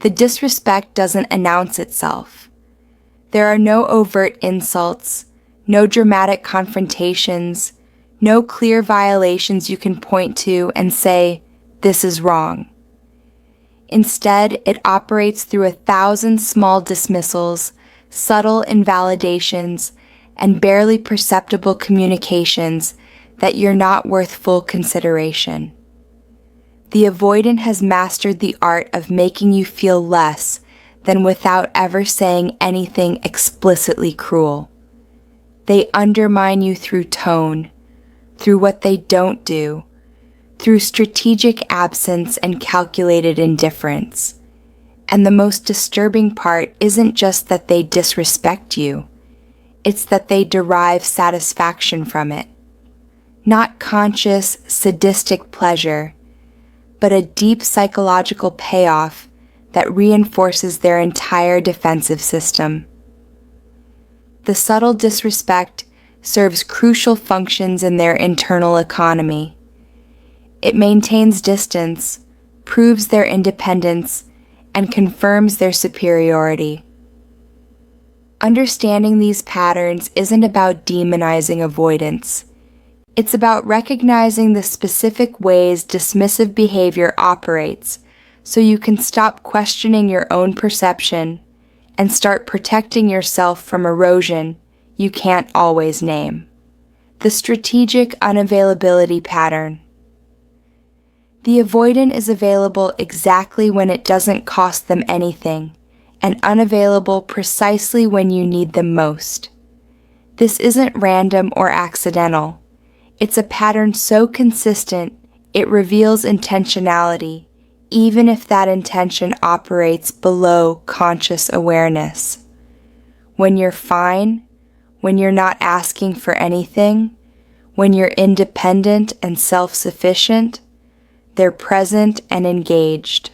The disrespect doesn't announce itself. There are no overt insults, no dramatic confrontations, no clear violations you can point to and say, "This is wrong." Instead, it operates through 1,000 small dismissals, subtle invalidations, and barely perceptible communications that you're not worth full consideration. The avoidant has mastered the art of making you feel less than without ever saying anything explicitly cruel. They undermine you through tone, through what they don't do, through strategic absence and calculated indifference. And the most disturbing part isn't just that they disrespect you, it's that they derive satisfaction from it. Not conscious, sadistic pleasure, but a deep psychological payoff that reinforces their entire defensive system. The subtle disrespect serves crucial functions in their internal economy. It maintains distance, proves their independence, and confirms their superiority. Understanding these patterns isn't about demonizing avoidance. It's about recognizing the specific ways dismissive behavior operates so you can stop questioning your own perception and start protecting yourself from erosion you can't always name. The strategic unavailability pattern. The avoidant is available exactly when it doesn't cost them anything, and unavailable precisely when you need them most. This isn't random or accidental. It's a pattern so consistent, it reveals intentionality, even if that intention operates below conscious awareness. When you're fine, when you're not asking for anything, when you're independent and self-sufficient, they're present and engaged.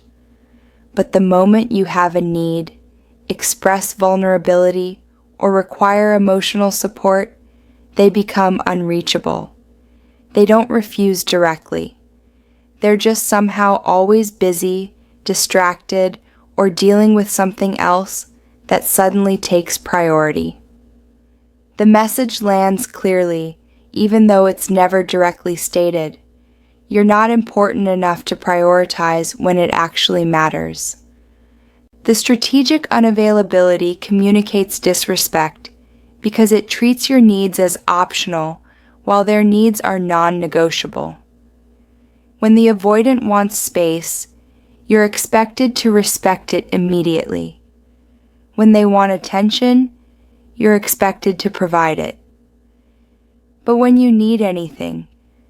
But the moment you have a need, express vulnerability, or require emotional support, they become unreachable. They don't refuse directly. They're just somehow always busy, distracted, or dealing with something else that suddenly takes priority. The message lands clearly, even though it's never directly stated. You're not important enough to prioritize when it actually matters. The strategic unavailability communicates disrespect because it treats your needs as optional while their needs are non-negotiable. When the avoidant wants space, you're expected to respect it immediately. When they want attention, you're expected to provide it. But when you need anything,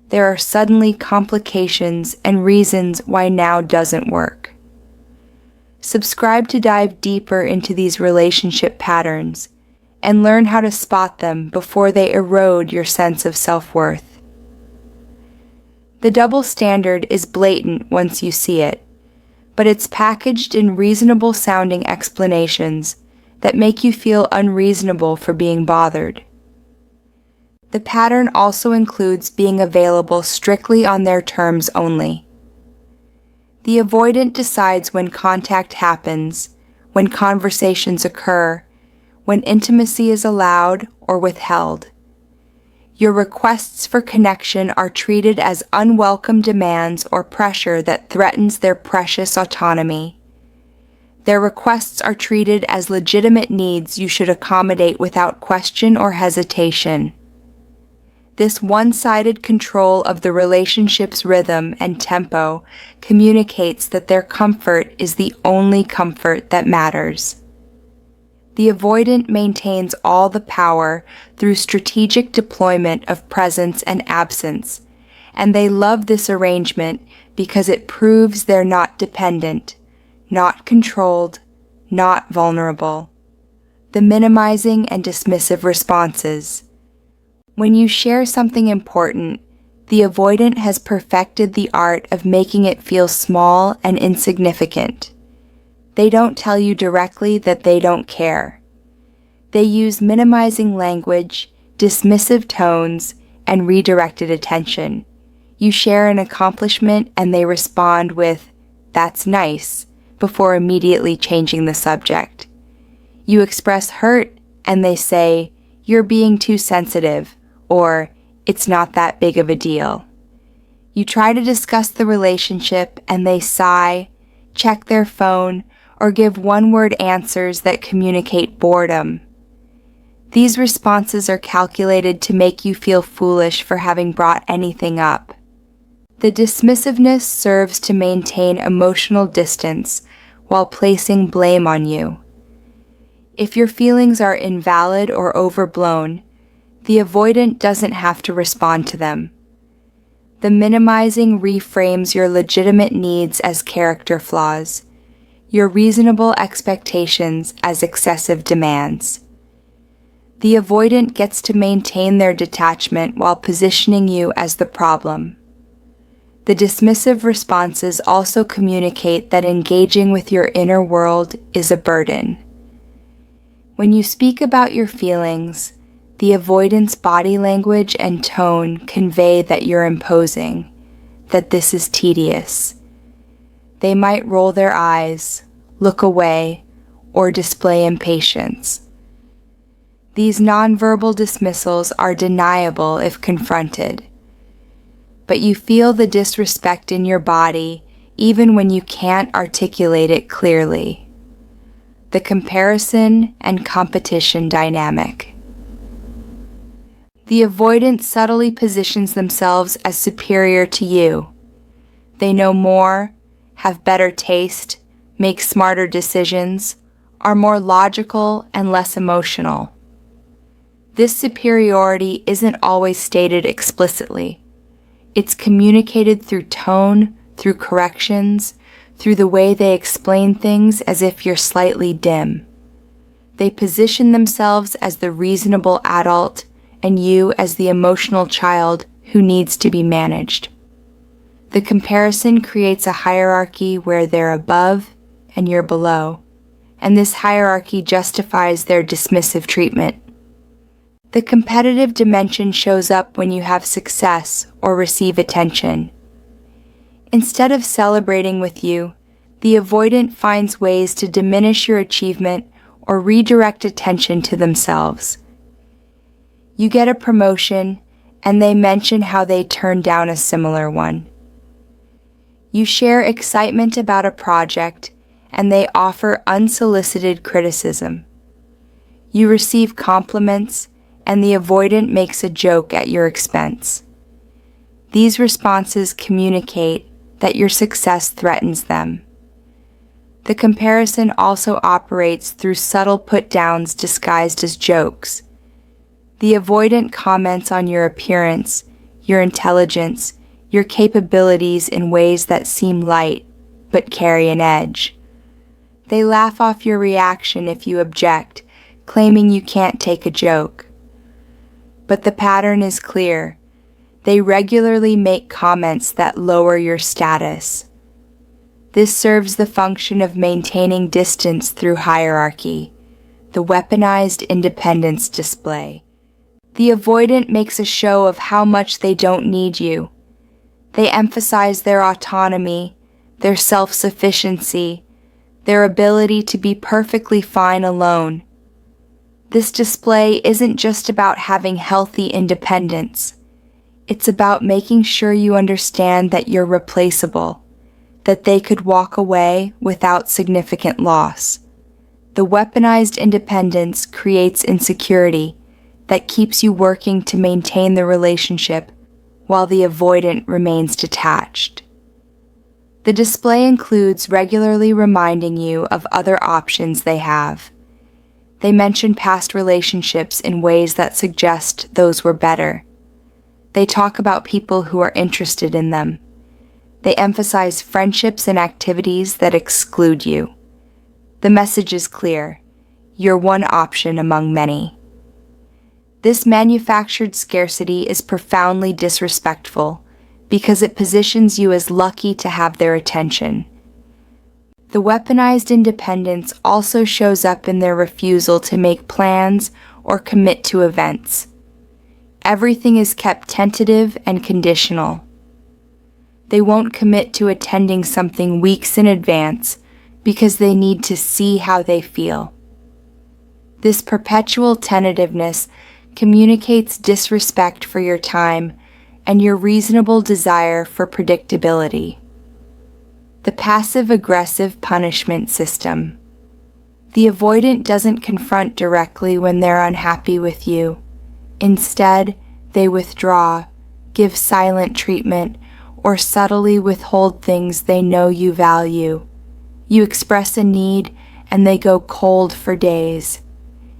there are suddenly complications and reasons why now doesn't work. Subscribe to dive deeper into these relationship patterns and learn how to spot them before they erode your sense of self-worth. The double standard is blatant once you see it, but it's packaged in reasonable-sounding explanations that make you feel unreasonable for being bothered. The pattern also includes being available strictly on their terms only. The avoidant decides when contact happens, when conversations occur, when intimacy is allowed or withheld. Your requests for connection are treated as unwelcome demands or pressure that threatens their precious autonomy. Their requests are treated as legitimate needs you should accommodate without question or hesitation. This one-sided control of the relationship's rhythm and tempo communicates that their comfort is the only comfort that matters. The avoidant maintains all the power through strategic deployment of presence and absence, and they love this arrangement because it proves they're not dependent, not controlled, not vulnerable. The minimizing and dismissive responses. When you share something important, the avoidant has perfected the art of making it feel small and insignificant. They don't tell you directly that they don't care. They use minimizing language, dismissive tones, and redirected attention. You share an accomplishment and they respond with, "That's nice," before immediately changing the subject. You express hurt and they say, "You're being too sensitive," or "It's not that big of a deal." You try to discuss the relationship and they sigh, check their phone, or give one-word answers that communicate boredom. These responses are calculated to make you feel foolish for having brought anything up. The dismissiveness serves to maintain emotional distance while placing blame on you. If your feelings are invalid or overblown, the avoidant doesn't have to respond to them. The minimizing reframes your legitimate needs as character flaws, your reasonable expectations as excessive demands. The avoidant gets to maintain their detachment while positioning you as the problem. The dismissive responses also communicate that engaging with your inner world is a burden. When you speak about your feelings, the avoidant's body language and tone convey that you're imposing, that this is tedious. They might roll their eyes, look away, or display impatience. These nonverbal dismissals are deniable if confronted, but you feel the disrespect in your body even when you can't articulate it clearly. The comparison and competition dynamic. The avoidant subtly positions themselves as superior to you. They know more, have better taste, make smarter decisions, are more logical and less emotional. This superiority isn't always stated explicitly. It's communicated through tone, through corrections, through the way they explain things as if you're slightly dim. They position themselves as the reasonable adult and you as the emotional child who needs to be managed. The comparison creates a hierarchy where they're above and you're below, and this hierarchy justifies their dismissive treatment. The competitive dimension shows up when you have success or receive attention. Instead of celebrating with you, the avoidant finds ways to diminish your achievement or redirect attention to themselves. You get a promotion, and they mention how they turned down a similar one. You share excitement about a project, and they offer unsolicited criticism. You receive compliments, and the avoidant makes a joke at your expense. These responses communicate that your success threatens them. The comparison also operates through subtle put-downs disguised as jokes. The avoidant comments on your appearance, your intelligence, your capabilities in ways that seem light, but carry an edge. They laugh off your reaction if you object, claiming you can't take a joke. But the pattern is clear. They regularly make comments that lower your status. This serves the function of maintaining distance through hierarchy, the weaponized independence display. The avoidant makes a show of how much they don't need you. They emphasize their autonomy, their self-sufficiency, their ability to be perfectly fine alone. This display isn't just about having healthy independence. It's about making sure you understand that you're replaceable, that they could walk away without significant loss. The weaponized independence creates insecurity that keeps you working to maintain the relationship while the avoidant remains detached. The display includes regularly reminding you of other options they have. They mention past relationships in ways that suggest those were better. They talk about people who are interested in them. They emphasize friendships and activities that exclude you. The message is clear. You're one option among many. This manufactured scarcity is profoundly disrespectful because it positions you as lucky to have their attention. The weaponized independence also shows up in their refusal to make plans or commit to events. Everything is kept tentative and conditional. They won't commit to attending something weeks in advance, because they need to see how they feel. This perpetual tentativeness communicates disrespect for your time and your reasonable desire for predictability. The passive-aggressive punishment system. The avoidant doesn't confront directly when they're unhappy with you. Instead, they withdraw, give silent treatment, or subtly withhold things they know you value. You express a need, and they go cold for days.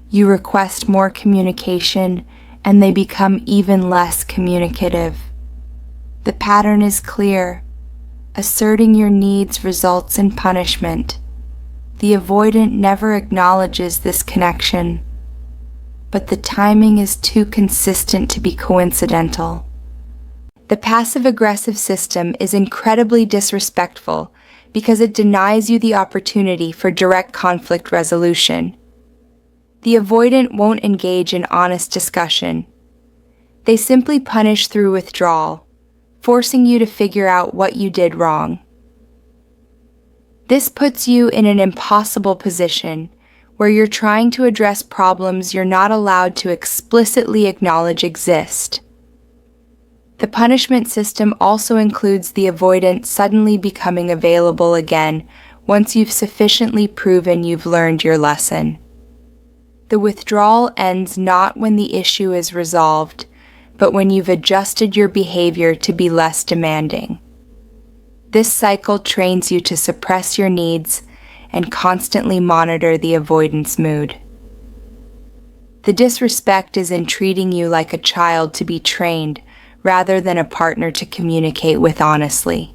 You request more communication, and they become even less communicative. The pattern is clear. Asserting your needs results in punishment. The avoidant never acknowledges this connection, but the timing is too consistent to be coincidental. The passive-aggressive system is incredibly disrespectful because it denies you the opportunity for direct conflict resolution. The avoidant won't engage in honest discussion. They simply punish through withdrawal, forcing you to figure out what you did wrong. This puts you in an impossible position where you're trying to address problems you're not allowed to explicitly acknowledge exist. The punishment system also includes the avoidant suddenly becoming available again once you've sufficiently proven you've learned your lesson. The withdrawal ends not when the issue is resolved, but when you've adjusted your behavior to be less demanding. This cycle trains you to suppress your needs and constantly monitor the avoidance mood. The disrespect is in treating you like a child to be trained rather than a partner to communicate with honestly.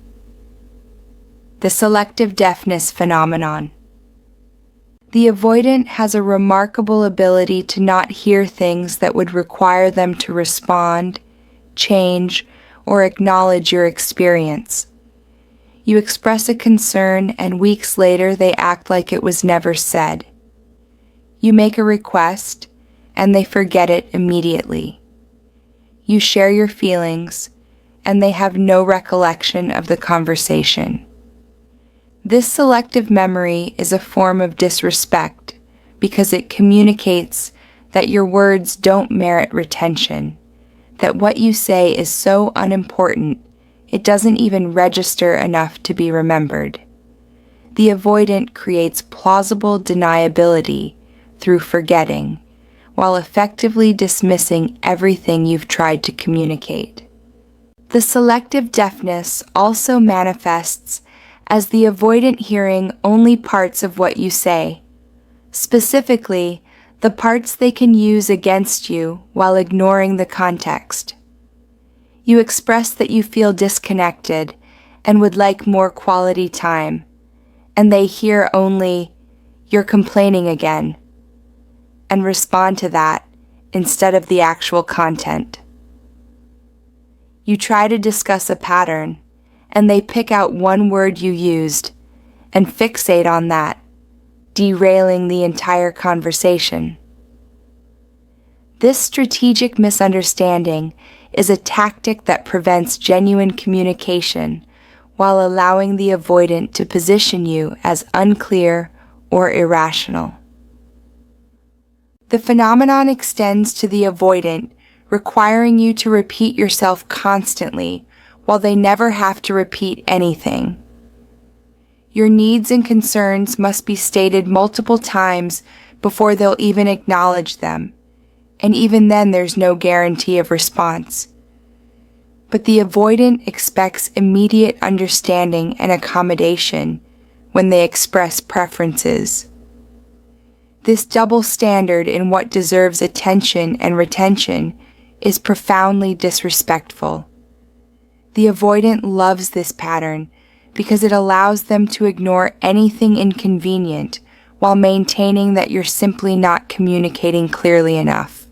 The selective deafness phenomenon. The avoidant has a remarkable ability to not hear things that would require them to respond, change, or acknowledge your experience. You express a concern, and weeks later they act like it was never said. You make a request, and they forget it immediately. You share your feelings, and they have no recollection of the conversation. This selective memory is a form of disrespect because it communicates that your words don't merit retention, that what you say is so unimportant it doesn't even register enough to be remembered. The avoidant creates plausible deniability through forgetting, while effectively dismissing everything you've tried to communicate. The selective deafness also manifests as the avoidant hearing only parts of what you say, specifically the parts they can use against you while ignoring the context. You express that you feel disconnected and would like more quality time, and they hear only, "You're complaining again," and respond to that instead of the actual content. You try to discuss a pattern, and they pick out one word you used and fixate on that, derailing the entire conversation. This strategic misunderstanding is a tactic that prevents genuine communication while allowing the avoidant to position you as unclear or irrational. The phenomenon extends to the avoidant, requiring you to repeat yourself constantly while they never have to repeat anything. Your needs and concerns must be stated multiple times before they'll even acknowledge them, and even then there's no guarantee of response. But the avoidant expects immediate understanding and accommodation when they express preferences. This double standard in what deserves attention and retention is profoundly disrespectful. The avoidant loves this pattern because it allows them to ignore anything inconvenient while maintaining that you're simply not communicating clearly enough.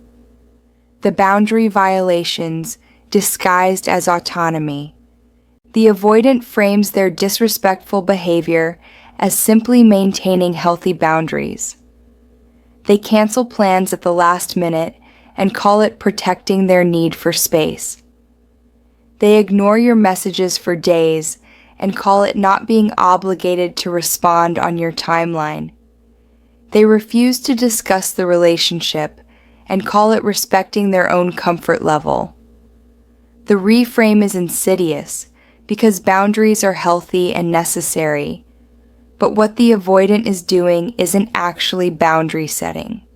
The boundary violations disguised as autonomy. The avoidant frames their disrespectful behavior as simply maintaining healthy boundaries. They cancel plans at the last minute and call it protecting their need for space. They ignore your messages for days and call it not being obligated to respond on your timeline. They refuse to discuss the relationship and call it respecting their own comfort level. The reframe is insidious because boundaries are healthy and necessary, but what the avoidant is doing isn't actually boundary setting.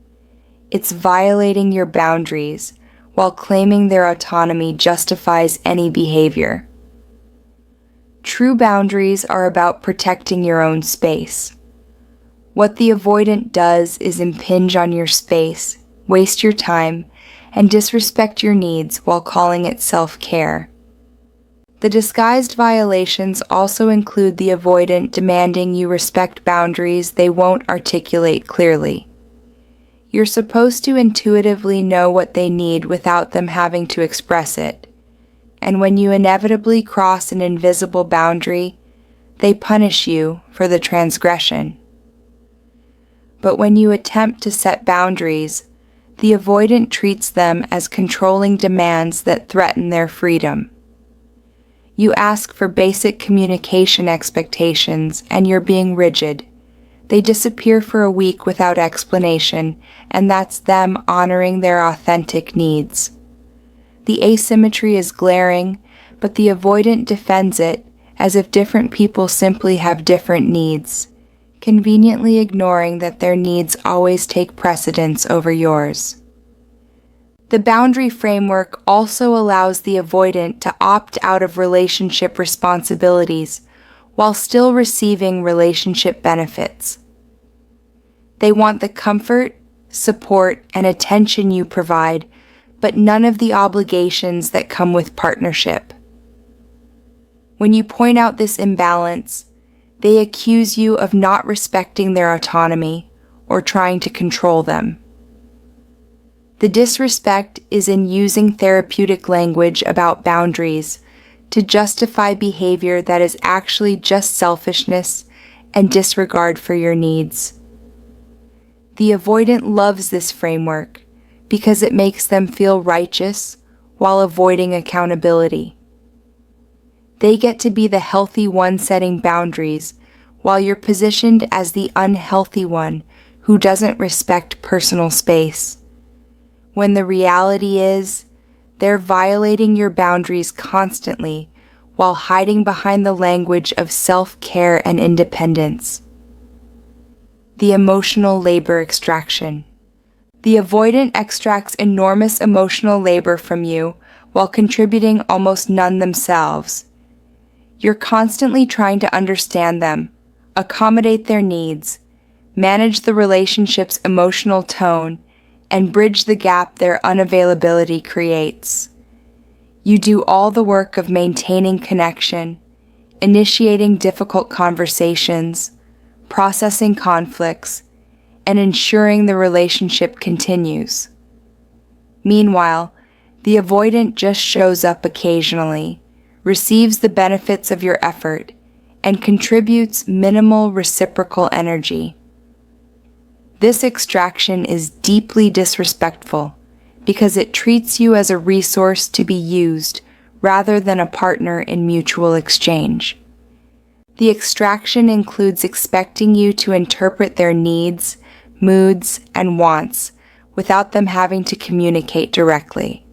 It's violating your boundaries while claiming their autonomy justifies any behavior. True boundaries are about protecting your own space. What the avoidant does is impinge on your space, waste your time, and disrespect your needs while calling it self-care. The disguised violations also include the avoidant demanding you respect boundaries they won't articulate clearly. You're supposed to intuitively know what they need without them having to express it, and when you inevitably cross an invisible boundary, they punish you for the transgression. But when you attempt to set boundaries, the avoidant treats them as controlling demands that threaten their freedom. You ask for basic communication expectations and you're being rigid. They disappear for a week without explanation, and that's them honoring their authentic needs. The asymmetry is glaring, but the avoidant defends it as if different people simply have different needs, conveniently ignoring that their needs always take precedence over yours. The boundary framework also allows the avoidant to opt out of relationship responsibilities while still receiving relationship benefits. They want the comfort, support, and attention you provide, but none of the obligations that come with partnership. When you point out this imbalance, they accuse you of not respecting their autonomy or trying to control them. The disrespect is in using therapeutic language about boundaries to justify behavior that is actually just selfishness and disregard for your needs. The avoidant loves this framework because it makes them feel righteous while avoiding accountability. They get to be the healthy one setting boundaries while you're positioned as the unhealthy one who doesn't respect personal space. When the reality is, they're violating your boundaries constantly while hiding behind the language of self-care and independence. The emotional labor extraction. The avoidant extracts enormous emotional labor from you while contributing almost none themselves. You're constantly trying to understand them, accommodate their needs, manage the relationship's emotional tone, and bridge the gap their unavailability creates. You do all the work of maintaining connection, initiating difficult conversations, processing conflicts, and ensuring the relationship continues. Meanwhile, the avoidant just shows up occasionally, receives the benefits of your effort, and contributes minimal reciprocal energy. This extraction is deeply disrespectful because it treats you as a resource to be used rather than a partner in mutual exchange. The extraction includes expecting you to interpret their needs, moods, and wants without them having to communicate directly.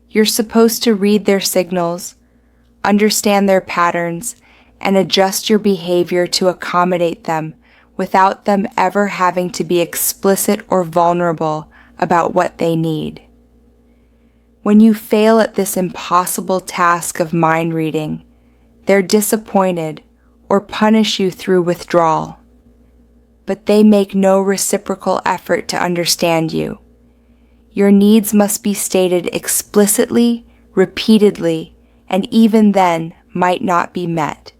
You're supposed to read their signals, understand their patterns, and adjust your behavior to accommodate them without them ever having to be explicit or vulnerable about what they need. When you fail at this impossible task of mind reading, they're disappointed or punish you through withdrawal. But they make no reciprocal effort to understand you. Your needs must be stated explicitly, repeatedly, and even then might not be met.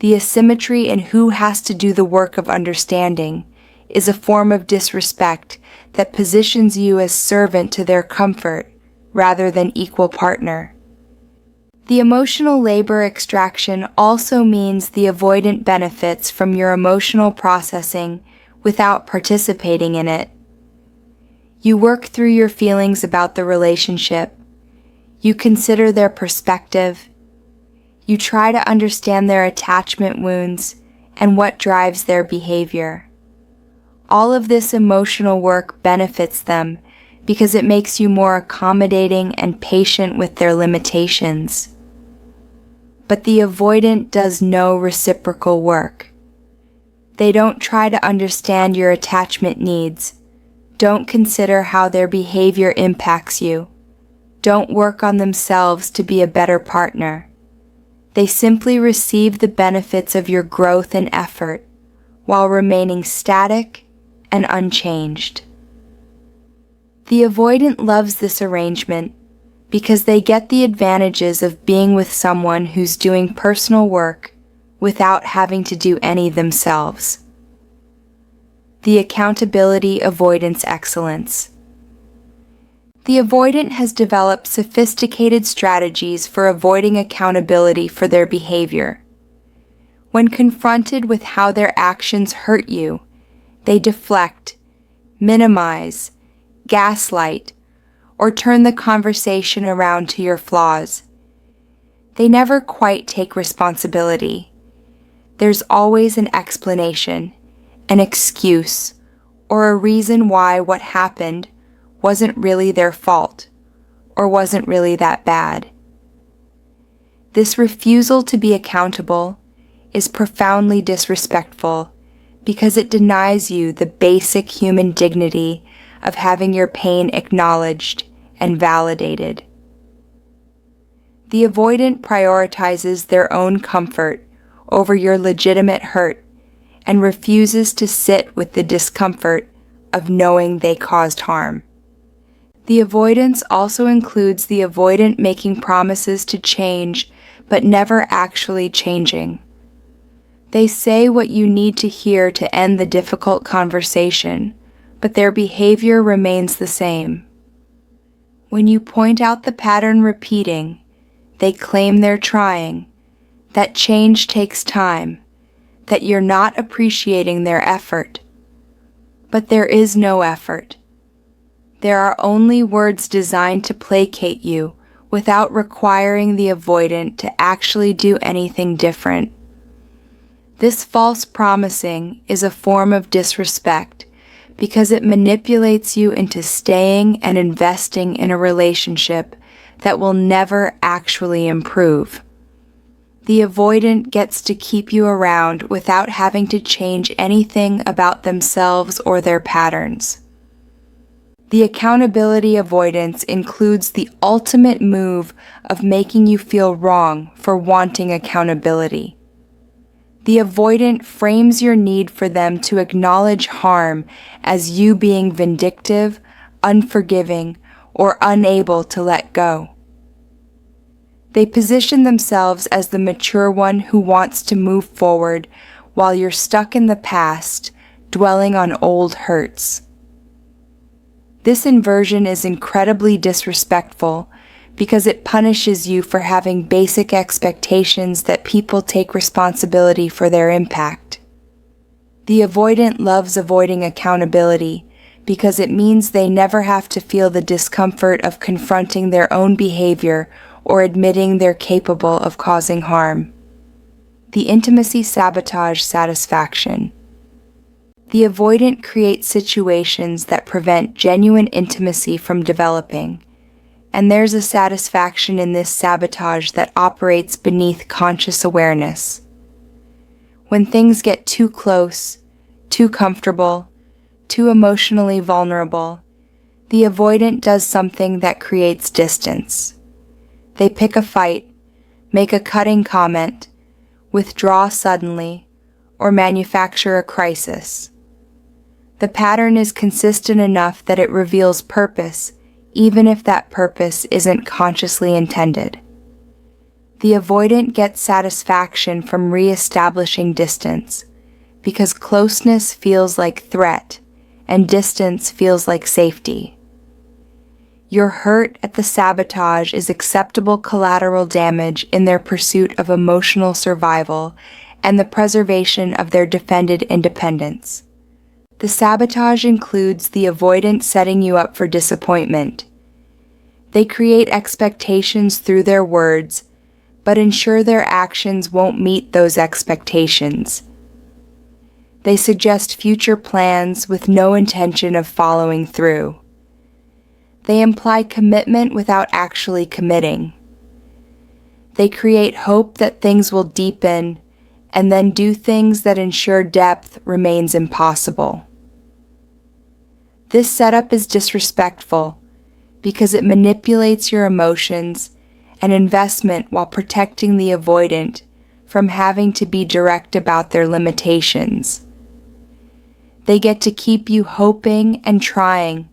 The asymmetry in who has to do the work of understanding is a form of disrespect that positions you as servant to their comfort rather than equal partner. The emotional labor extraction also means the avoidant benefits from your emotional processing without participating in it. You work through your feelings about the relationship. You consider their perspective. You try to understand their attachment wounds and what drives their behavior. All of this emotional work benefits them because it makes you more accommodating and patient with their limitations. But the avoidant does no reciprocal work. They don't try to understand your attachment needs, don't consider how their behavior impacts you, don't work on themselves to be a better partner. They simply receive the benefits of your growth and effort while remaining static and unchanged. The avoidant loves this arrangement because they get the advantages of being with someone who's doing personal work without having to do any themselves. The accountability avoidance excellence. The avoidant has developed sophisticated strategies for avoiding accountability for their behavior. When confronted with how their actions hurt you, they deflect, minimize, gaslight, or turn the conversation around to your flaws. They never quite take responsibility. There's always an explanation, an excuse, or a reason why what happened wasn't really their fault, or wasn't really that bad. This refusal to be accountable is profoundly disrespectful because it denies you the basic human dignity of having your pain acknowledged and validated. The avoidant prioritizes their own comfort over your legitimate hurt and refuses to sit with the discomfort of knowing they caused harm. The avoidance also includes the avoidant making promises to change but never actually changing. They say what you need to hear to end the difficult conversation, but their behavior remains the same. When you point out the pattern repeating, they claim they're trying, that change takes time, that you're not appreciating their effort. But there is no effort. There are only words designed to placate you without requiring the avoidant to actually do anything different. This false promising is a form of disrespect because it manipulates you into staying and investing in a relationship that will never actually improve. The avoidant gets to keep you around without having to change anything about themselves or their patterns. The accountability avoidance includes the ultimate move of making you feel wrong for wanting accountability. The avoidant frames your need for them to acknowledge harm as you being vindictive, unforgiving, or unable to let go. They position themselves as the mature one who wants to move forward while you're stuck in the past, dwelling on old hurts. This inversion is incredibly disrespectful because it punishes you for having basic expectations that people take responsibility for their impact. The avoidant loves avoiding accountability because it means they never have to feel the discomfort of confronting their own behavior or admitting they're capable of causing harm. The intimacy sabotage satisfaction. The avoidant creates situations that prevent genuine intimacy from developing, and there's a satisfaction in this sabotage that operates beneath conscious awareness. When things get too close, too comfortable, too emotionally vulnerable, the avoidant does something that creates distance. They pick a fight, make a cutting comment, withdraw suddenly, or manufacture a crisis. The pattern is consistent enough that it reveals purpose, even if that purpose isn't consciously intended. The avoidant gets satisfaction from re-establishing distance, because closeness feels like threat, and distance feels like safety. Your hurt at the sabotage is acceptable collateral damage in their pursuit of emotional survival and the preservation of their defended independence. The sabotage includes the avoidant setting you up for disappointment. They create expectations through their words, but ensure their actions won't meet those expectations. They suggest future plans with no intention of following through. They imply commitment without actually committing. They create hope that things will deepen and then do things that ensure depth remains impossible. This setup is disrespectful because it manipulates your emotions and investment while protecting the avoidant from having to be direct about their limitations. They get to keep you hoping and trying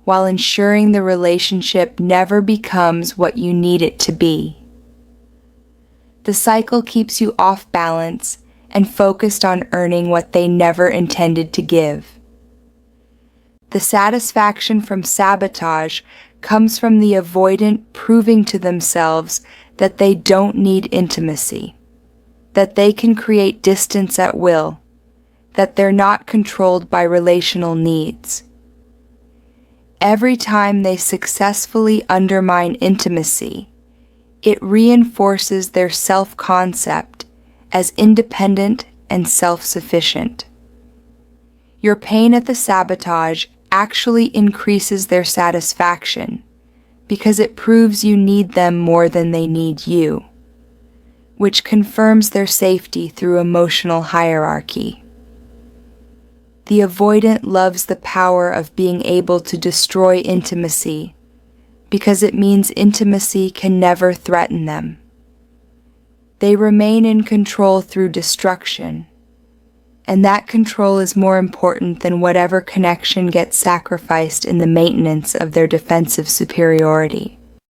while ensuring the relationship never becomes what you need it to be. The cycle keeps you off balance and focused on earning what they never intended to give. The satisfaction from sabotage comes from the avoidant proving to themselves that they don't need intimacy, that they can create distance at will, that they're not controlled by relational needs. Every time they successfully undermine intimacy, it reinforces their self-concept as independent and self-sufficient. Your pain at the sabotage actually increases their satisfaction because it proves you need them more than they need you, which confirms their safety through emotional hierarchy. The avoidant loves the power of being able to destroy intimacy because it means intimacy can never threaten them. They remain in control through destruction, and that control is more important than whatever connection gets sacrificed in the maintenance of their defensive superiority.